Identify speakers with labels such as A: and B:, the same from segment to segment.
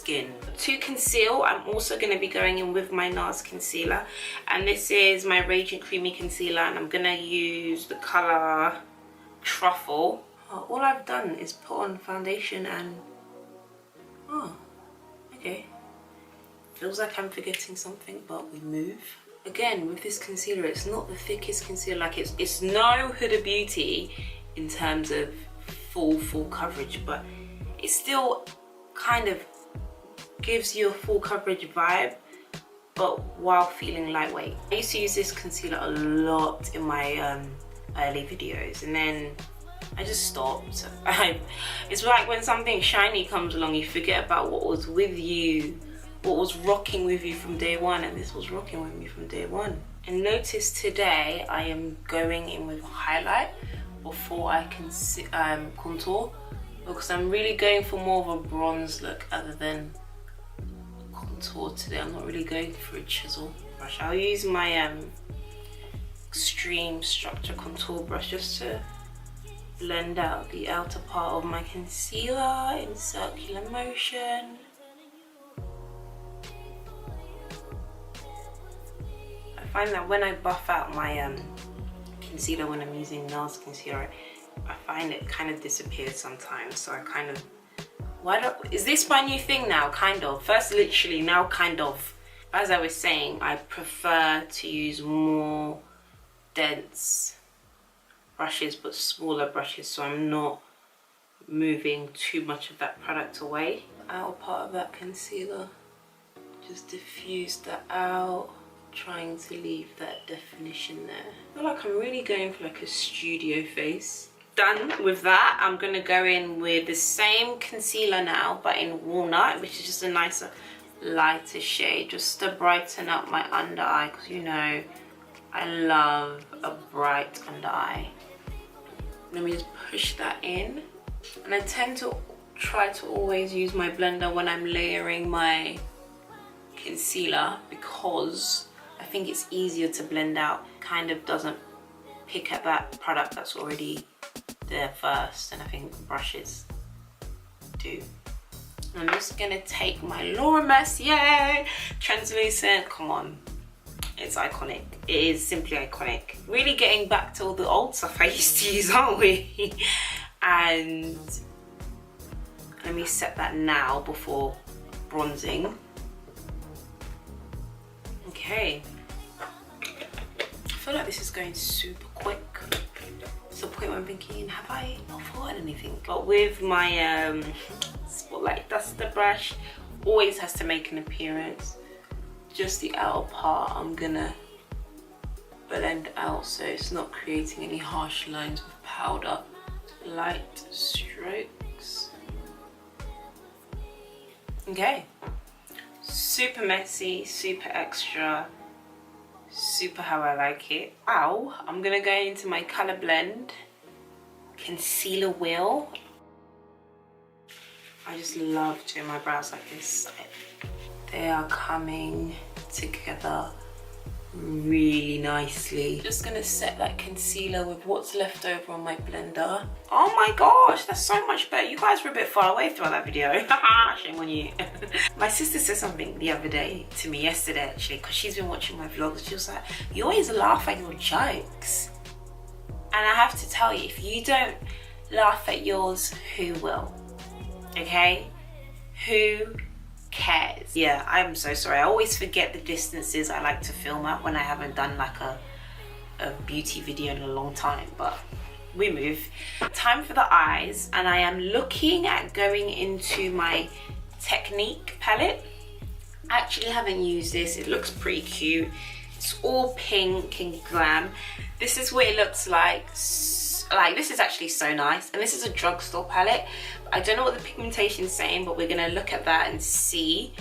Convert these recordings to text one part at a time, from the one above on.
A: skin. To conceal, I'm also going to be going in with my NARS concealer, and this is my Radiant Creamy Concealer, and I'm going to use the colour Truffle. All I've done is put on foundation and okay, feels like I'm forgetting something, but we move. Again, with this concealer, it's not the thickest concealer, like it's no Huda Beauty in terms of full coverage, but it still kind of gives you a full coverage vibe, but while feeling lightweight. I used to use this concealer a lot in my early videos, and then I just stopped. It's like when something shiny comes along, you forget about what was with you, what was rocking with you from day one, and this was rocking with me from day one. And notice today I am going in with a highlight before I can contour, because I'm really going for more of a bronze look other than contour today. I'm not really going for a chisel brush. I'll use my Extreme Structure Contour Brush just to blend out the outer part of my concealer in circular motion. I find that when I buff out my concealer, when I'm using NARS concealer, I find it kind of disappears sometimes, so I kind of, is this my new thing now? Kind of. First literally, now kind of. As I was saying, I prefer to use more dense brushes, but smaller brushes, so I'm not moving too much of that product away. The outer part of that concealer, just diffuse that out, trying to leave that definition there. I feel like I'm really going for like a studio face. Done with that, I'm going to go in with the same concealer now, but in Walnut, which is just a nicer, lighter shade, just to brighten up my under eye, because you know I love a bright under eye. Let me just push that in, and I tend to try to always use my blender when I'm layering my concealer, because I think it's easier to blend out, kind of doesn't pick at that product that's already there first, and I think brushes do. I'm just gonna take my Laura Mercier translucent. Come on, it's iconic. It is simply iconic. Really getting back to all the old stuff I used to use, aren't we? And let me set that now before bronzing. Okay, I feel like this is going super quick. To the point where I'm thinking, have I not forgotten anything? But with my Spotlight Duster brush, always has to make an appearance. Just the outer part I'm gonna blend out so it's not creating any harsh lines with powder. Light strokes. Okay, super messy, super extra, super how I like it. Ow, I'm gonna go into my color blend concealer wheel. I just love doing my brows like this. They are coming together really nicely. Just gonna set that concealer with what's left over on my blender. Oh my gosh, that's so much better. You guys were a bit far away throughout that video. Shame on you. My sister said something the other day to me, yesterday actually, because she's been watching my vlogs. She was like, you always laugh at your jokes. And I have to tell you, if you don't laugh at yours, who will? Okay? Who cares? Yeah, I'm so sorry. I always forget the distances I like to film at when I haven't done like a beauty video in a long time, but we move. Time for the eyes, and I am looking at going into my Technique palette. I actually haven't used this. It looks pretty cute. It's all pink and glam. This is what it looks like. Like, this is actually so nice, and this is a drugstore palette. I don't know what the pigmentation is saying, but we're gonna look at that and see.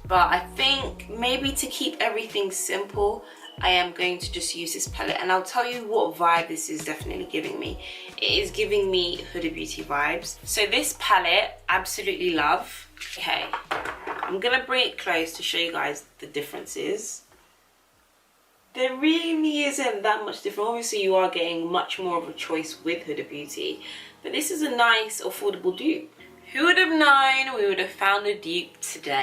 A: But I think maybe to keep everything simple, I am going to just use this palette, and I'll tell you what vibe this is definitely giving me. It is giving me Huda Beauty vibes. So this palette, absolutely love. Okay, I'm gonna bring it close to show you guys the differences. There really isn't that much different. Obviously you are getting much more of a choice with Huda Beauty, but this is a nice affordable dupe. Who would have known we would have found a dupe today?